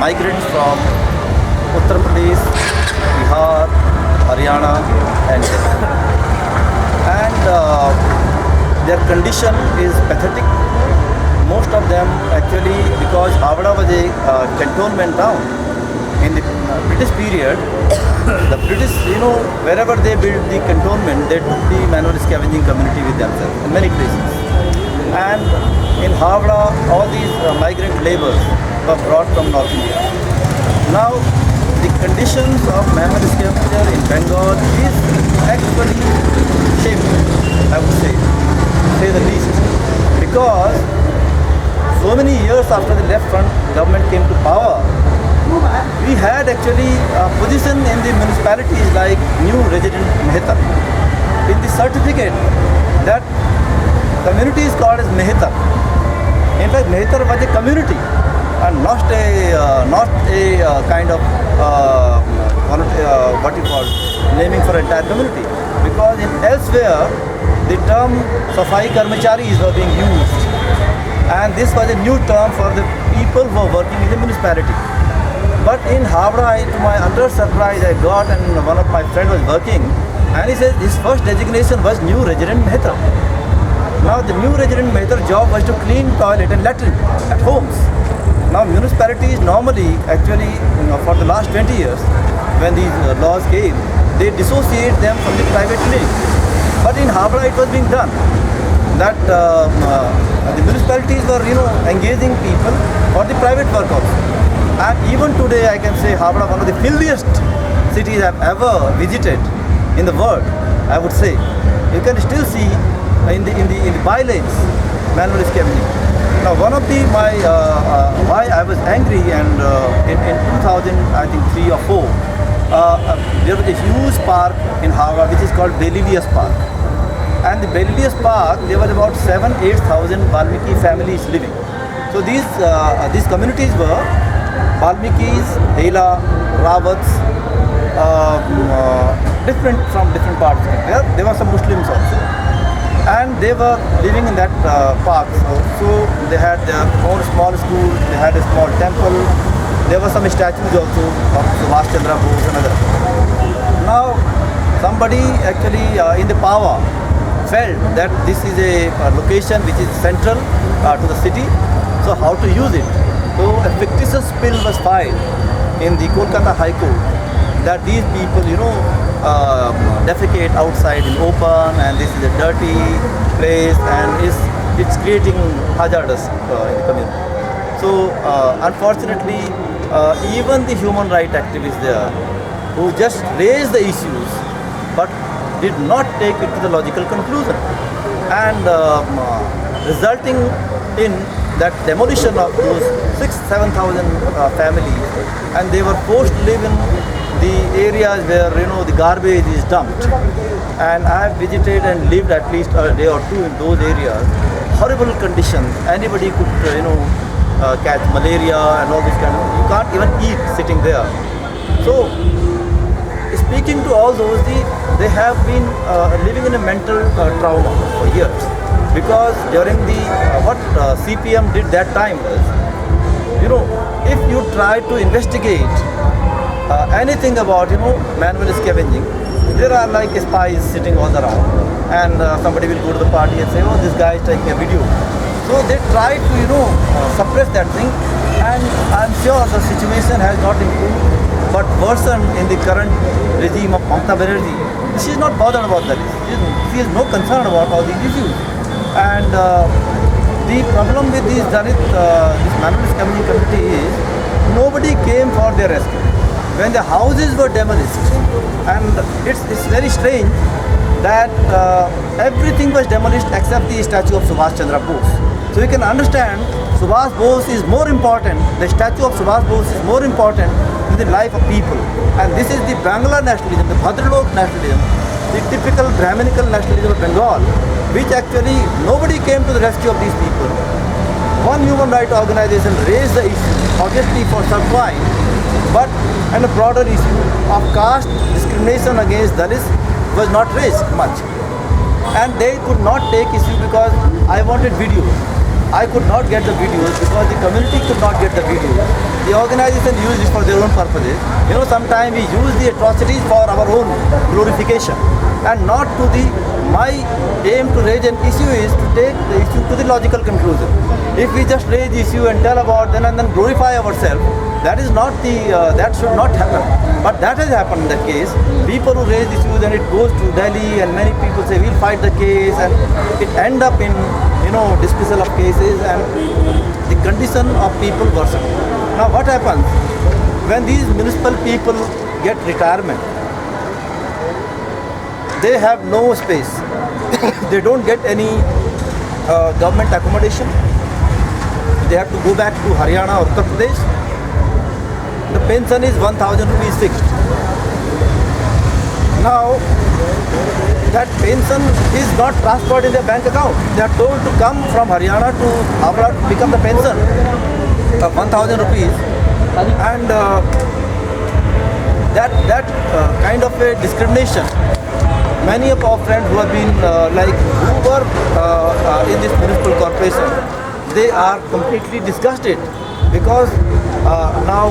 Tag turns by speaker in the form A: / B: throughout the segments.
A: migrants from Uttar Pradesh, Bihar, Haryana, and Delhi. And their condition is pathetic. Most of them actually, because Havana was a cantonment town in the British period, the British, wherever they built the cantonment, they took the manual scavenging community with themselves in many places. And in Havana, all these migrant laborers were brought from North India. Now, the conditions of manual scavenger in Bengal is actually shameful, I would say the least. Because so many years after the left front government came to power, we had actually a position in the municipalities like new resident Mehetar. In the certificate, that community is called as Mehetar. In fact, Mehetar was a community and not a kind of what you call naming for entire community. Because in elsewhere, the term Safai Karmacharis were being used, and this was a new term for the people who were working in the municipality. But in Havana, to my utter surprise, I got, and one of my friends was working, and he said his first designation was new resident Mehetar. Now the new resident Mehetar job was to clean toilet and latrine at homes. Now municipalities normally, actually, for the last 20 years, when these laws came, they dissociate them from the private league. But in Havana, it was being done. That the municipalities were, engaging people for the private work also. And even today, I can say Havana, one of the filthiest cities I've ever visited in the world, I would say. You can still see in the bylanes manual scavenging. Now, one of why I was angry, and in 2000, I think 3 or 4, there was a huge park in Havana which is called Belilius Park. And the Belilius Park, there was about 7,000-8,000 Valmiki families living. So these communities were Valmikis, Hela, Rawats, from different parts. There were some Muslims also, and they were living in that park. So they had their own small school, they had a small temple, there were some statues also of Subhash Chandra Bose and others. Now, somebody actually in the power felt that this is a location which is central to the city, so how to use it? So a fictitious bill was filed in the Kolkata High Court that these people, defecate outside in open, and this is a dirty place, and it's creating hazardous in the community. So unfortunately, even the human rights activists there, who just raised the issues, but did not take it to the logical conclusion, and resulting in that demolition of those 6,000-7,000 families, and they were forced to live in the areas where the garbage is dumped. And I have visited and lived at least a day or two in those areas. Horrible conditions. Anybody could catch malaria and all this kind of. You can't even eat sitting there. So speaking to all those, they have been living in a mental trauma for years. Because during what CPM did that time was, if you try to investigate anything about, manual scavenging, there are like spies sitting all around, and somebody will go to the party and say, oh, this guy is taking a video. So they try to, suppress that thing, and I'm sure the situation has not improved, but worsened in the current regime of Mamata Banerjee. She is not bothered about that. She has no concern about all these issues. And the problem with this manual scavenging community is nobody came for their rescue. When the houses were demolished, and it's very strange that everything was demolished except the statue of Subhash Chandra Bose. So you can understand Subhash Bose is more important, the statue of Subhash Bose is more important in the life of people. And this is the Bangla nationalism, the Bhadralok nationalism, the typical Brahminical nationalism of Bengal, which actually nobody came to the rescue of these people. One human rights organization raised the issue, obviously for some time, but a broader issue of caste discrimination against Dalits was not raised much. And they could not take issue because I wanted videos. I could not get the videos because the community could not get the videos. The organization used it for their own purposes. Sometimes we use the atrocities for our own glorification and not to the, my aim to raise an issue is to take the issue to the logical conclusion. If we just raise the issue and tell about them and then glorify ourselves, that is not the, that should not happen. But that has happened in that case. People who raise issues and it goes to Delhi and many people say we'll fight the case and it end up in, dismissal of cases and the condition of people worsen. Now what happens when these municipal people get retirement? They have no space. They don't get any government accommodation. They have to go back to Haryana or Uttar Pradesh. The pension is 1,000 rupees fixed. Now, that pension is not transferred in their bank account. They are told to come from Haryana to Howrah to pick up the pension of 1,000 rupees. And that kind of a discrimination. Many of our friends who have been who were in this municipal corporation, they are completely disgusted because now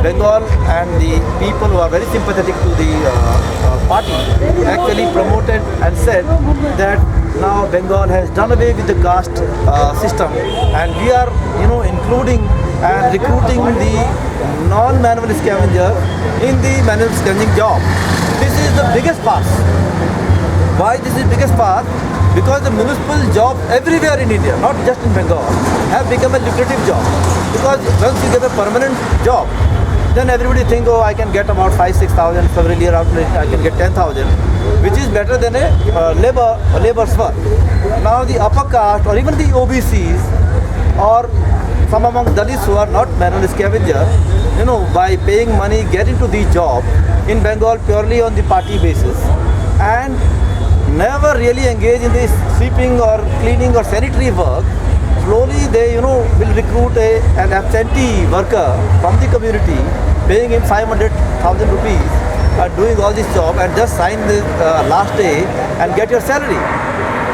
A: Bengal and the people who are very sympathetic to the party actually promoted and said that now Bengal has done away with the caste system and we are including and recruiting the non-manual scavenger in the manual scavenging job. This is the biggest pass. Why this is biggest pass? Because the municipal job everywhere in India, not just in Bengal, have become a lucrative job. Because once you get a permanent job, then everybody think, oh, I can get about 5,000-6,000, several years after I can get 10,000, which is better than a labor's work. Now the upper caste or even the OBCs or some among Dalits who are not manual scavenger, by paying money get into the job in Bengal purely on the party basis and never really engage in this sweeping or cleaning or sanitary work. Slowly they will recruit an absentee worker from the community, paying him 500,000 rupees, doing all this job and just sign the last day and get your salary.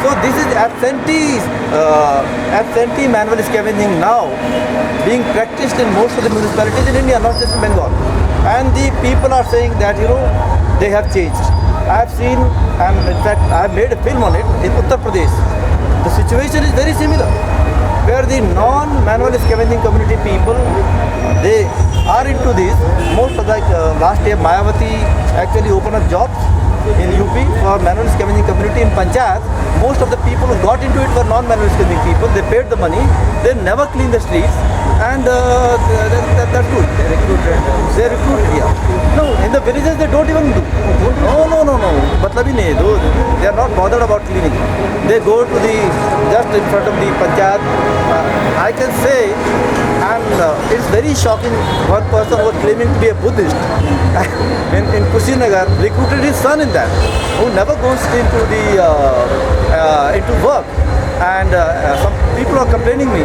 A: So this is absentee manual scavenging now being practiced in most of the municipalities in India, not just in Bengal. And the people are saying that they have changed. I have seen, and in fact I have made a film on it in Uttar Pradesh. The situation is very similar, where the non-manual scavenging community people, they are into this. Most of last year Mayawati actually opened up jobs in UP for manual scavenging community in Panchayat. Most of the people who got into it were non-manual scavenging people. They paid the money, they never clean the streets, and that's good. They recruit here. No, in the villages they don't even do. No. Matlab hi nahi. They are not bothered about cleaning. They go to just in front of the Panchayat. I can say, and it's very shocking, one person was claiming to be a Buddhist in Kushinagar, recruited his son in that, who never goes into work. And some people are complaining me,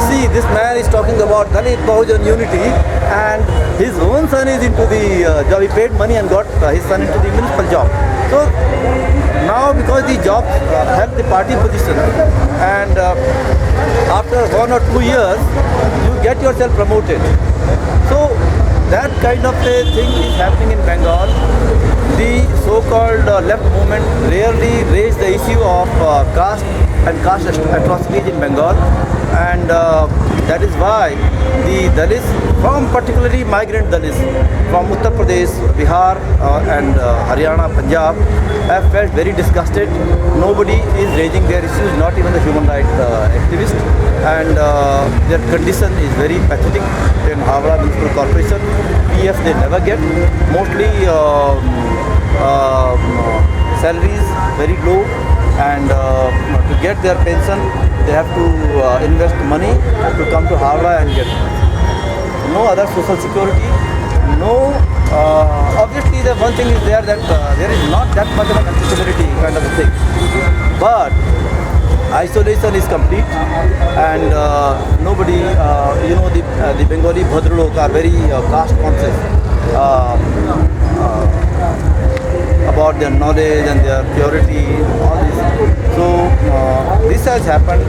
A: see, this man is talking about Dalit Bahujan unity and his own son is into the job. He paid money and got his son into the municipal job. So now because the job helped the party position and after 1 or 2 years you get yourself promoted. So that kind of a thing is happening in Bengal. The so-called left movement rarely raised the issue of caste and caste atrocities in Bengal, and that is why the Dalits, from particularly migrant Dalits from Uttar Pradesh, Bihar and Haryana, Punjab, have felt very disgusted. Nobody is raising their issues, not even the human rights activists, and their condition is very pathetic in Howrah Municipal Corporation. PF they never get, mostly salaries very low, and to get their pension they have to invest money to come to Howrah and get no other social security, no obviously the one thing is there that there is not that much of a accessibility kind of a thing, but isolation is complete and nobody, the Bengali Bhadralok are very caste conscious about their knowledge and their purity, all this. So this has happened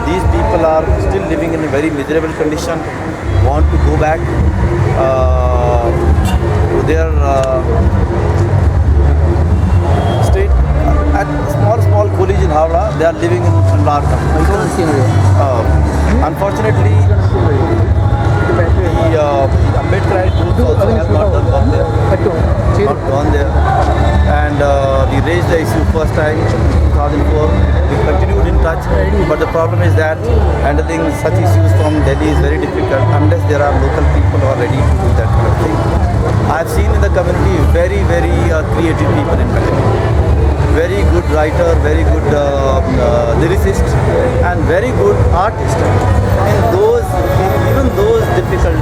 A: these people are still living in a very miserable condition, want to go back to their state. At small village in Havra, they are living in large numbers. Unfortunately, the Ambedkar groups also has not gone there. Not gone there. And we raised the issue first time in 2004. We continued in touch, but the problem is that handling such issues from Delhi is very difficult unless there are local people who are ready to do that kind of thing. I have seen in the community very creative people in community. Very good writer, very good lyricist, and very good artist. In those, even those difficult